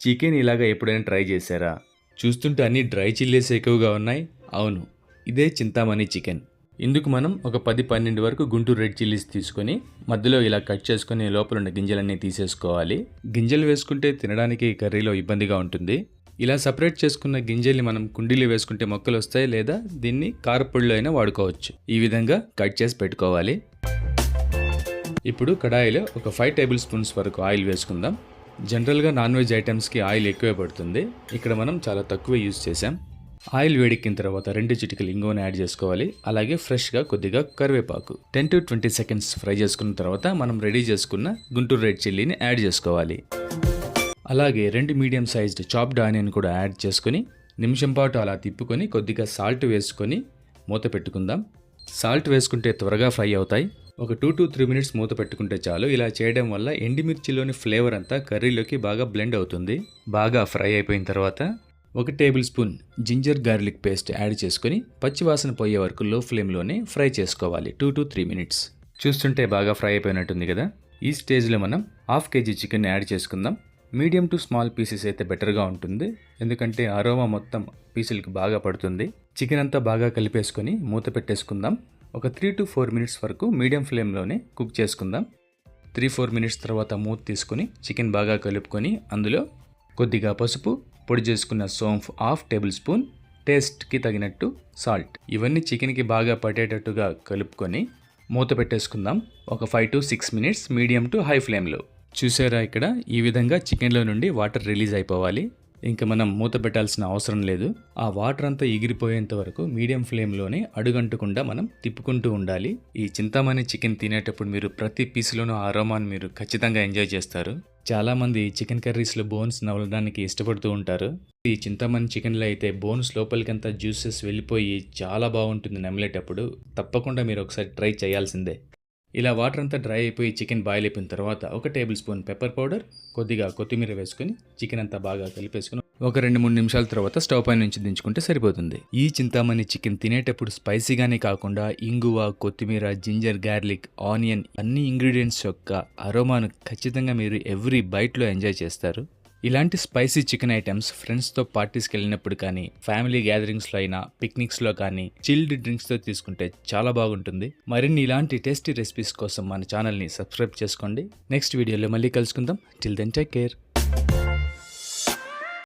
Chicken ఇలాగా ఎప్పుడైనా try చేశారా? చూస్తుంటే అన్ని డ్రై చిల్లీస్ ఎక్కువగా ఉన్నాయి. అవును, ఇదే చింతామణి చికెన్. ఇందుకు మనం ఒక 10-12 వరకు గుంటూరు రెడ్ చిల్లీస్ తీసుకొని మధ్యలో ఇలా కట్ చేసుకొని లోపల ఉన్న గింజలన్నీ తీసేసుకోవాలి. గింజలు వేసుకుంటే తినడానికి కర్రీలో ఇబ్బందిగా ఉంటుంది. ఇలా సపరేట్ చేసుకున్న గింజల్ని మనం కుండీలో వేసుకుంటే మొక్కలు వస్తాయి, లేదా దీన్ని కారపొడిలో అయినా వాడుకోవచ్చు. ఈ విధంగా కట్ చేసి పెట్టుకోవాలి. ఇప్పుడు కడాయిలో ఒక 5 టేబుల్ స్పూన్స్ వరకు ఆయిల్ వేసుకుందాం. జనరల్గా నాన్ వెజ్ ఐటమ్స్కి ఆయిల్ ఎక్కువే పడుతుంది. ఇక్కడ మనం చాలా తక్కువ యూజ్ చేసాం. ఆయిల్ వేడెక్కిన తర్వాత 2 చిటికలు ఇంగువను యాడ్ చేసుకోవాలి. అలాగే ఫ్రెష్గా కొద్దిగా కరివేపాకు 10-20 సెకండ్స్ ఫ్రై చేసుకున్న తర్వాత మనం రెడీ చేసుకున్న గుంటూరు రెడ్ చిల్లీని యాడ్ చేసుకోవాలి. అలాగే 2 మీడియం సైజ్డ్ చాప్డ్ ఆనియన్ కూడా యాడ్ చేసుకొని నిమిషం పాటు అలా తిప్పుకొని కొద్దిగా సాల్ట్ వేసుకొని మూత పెట్టుకుందాం. సాల్ట్ వేసుకుంటే త్వరగా ఫ్రై అవుతాయి. ఒక 2-3 మినిట్స్ మూత పెట్టుకుంటే చాలు. ఇలా చేయడం వల్ల ఎండుమిర్చిలోని ఫ్లేవర్ అంతా కర్రీలోకి బాగా బ్లెండ్ అవుతుంది. బాగా ఫ్రై అయిపోయిన తర్వాత 1 tablespoon ginger garlic paste add చేసుకొని పచ్చివాసన పోయే వరకు లో ఫ్లేమ్లోనే ఫ్రై చేసుకోవాలి 2-3 మినిట్స్. చూస్తుంటే బాగా ఫ్రై అయిపోయినట్టుంది కదా. ఈ స్టేజ్లో మనం 1/2 kg చికెన్ యాడ్ చేసుకుందాం. మీడియం టు స్మాల్ పీసెస్ అయితే బెటర్గా ఉంటుంది, ఎందుకంటే అరోమా మొత్తం పీసులకి బాగా పడుతుంది. చికెన్ అంతా బాగా కలిపేసుకొని మూత పెట్టేసుకుందాం. ఒక 3-4 మినిట్స్ వరకు మీడియం ఫ్లేమ్లోనే కుక్ చేసుకుందాం. 3-4 మినిట్స్ తర్వాత మూత తీసుకొని చికెన్ బాగా కలుపుకొని అందులో కొద్దిగా పసుపు, పొడి చేసుకున్న సోంఫ్ 1/2 టేబుల్ స్పూన్, టేస్ట్కి తగినట్టు సాల్ట్, ఇవన్నీ చికెన్కి బాగా పట్టేటట్టుగా కలుపుకొని మూత పెట్టేసుకుందాం. ఒక 5-6 మినిట్స్ మీడియం టు హై ఫ్లేమ్లో. చూసారా, ఇక్కడ ఈ విధంగా చికెన్లో నుండి వాటర్ రిలీజ్ అయిపోవాలి. ఇంకా మనం మూత పెట్టాల్సిన అవసరం లేదు. ఆ వాటర్ అంతా ఎగిరిపోయేంత వరకు మీడియం ఫ్లేమ్లోనే అడుగంటకుండా మనం తిప్పుకుంటూ ఉండాలి. ఈ చింతామణి చికెన్ తినేటప్పుడు మీరు ప్రతి పీసులోనూ ఆ అరోమాను మీరు ఖచ్చితంగా ఎంజాయ్ చేస్తారు. చాలామంది చికెన్ కర్రీస్లో బోన్స్ నవలడానికి ఇష్టపడుతూ ఉంటారు. ఈ చింతామణి చికెన్లో అయితే బోన్స్ లోపలికంతా జ్యూసెస్ వెళ్ళిపోయి చాలా బాగుంటుంది నమిలేటప్పుడు. తప్పకుండా మీరు ఒకసారి ట్రై చేయాల్సిందే. ఇలా వాటర్ అంతా డ్రై అయిపోయి చికెన్ బాయిల్ అయిపోయిన తర్వాత 1 టేబుల్ స్పూన్ పెప్పర్ పౌడర్, కొద్దిగా కొత్తిమీర వేసుకొని చికెన్ అంతా బాగా కలిపేసుకుని ఒక 2-3 నిమిషాల తర్వాత స్టవ్ పై నుంచి దించుకుంటే సరిపోతుంది. ఈ చింతామణి చికెన్ తినేటప్పుడు స్పైసీగానే కాకుండా ఇంగువ, కొత్తిమీర, జింజర్ గార్లిక్, ఆనియన్ అన్ని ఇంగ్రీడియంట్స్ యొక్క అరోమాను ఖచ్చితంగా మీరు ఎవ్రీ బైట్లో ఎంజాయ్ చేస్తారు. ఇలాంటి స్పైసీ చికెన్ ఐటమ్స్ ఫ్రెండ్స్తో పార్టీస్కి వెళ్ళినప్పుడు కానీ, ఫ్యామిలీ గ్యాదరింగ్స్లో అయినా, పిక్నిక్స్లో కానీ చిల్డ్ డ్రింక్స్తో తీసుకుంటే చాలా బాగుంటుంది. మరిన్ని ఇలాంటి టేస్టీ రెసిపీస్ కోసం మన ఛానల్ని సబ్స్క్రైబ్ చేసుకోండి. నెక్స్ట్ వీడియోలో మళ్ళీ కలుసుకుందాం. Till then take care.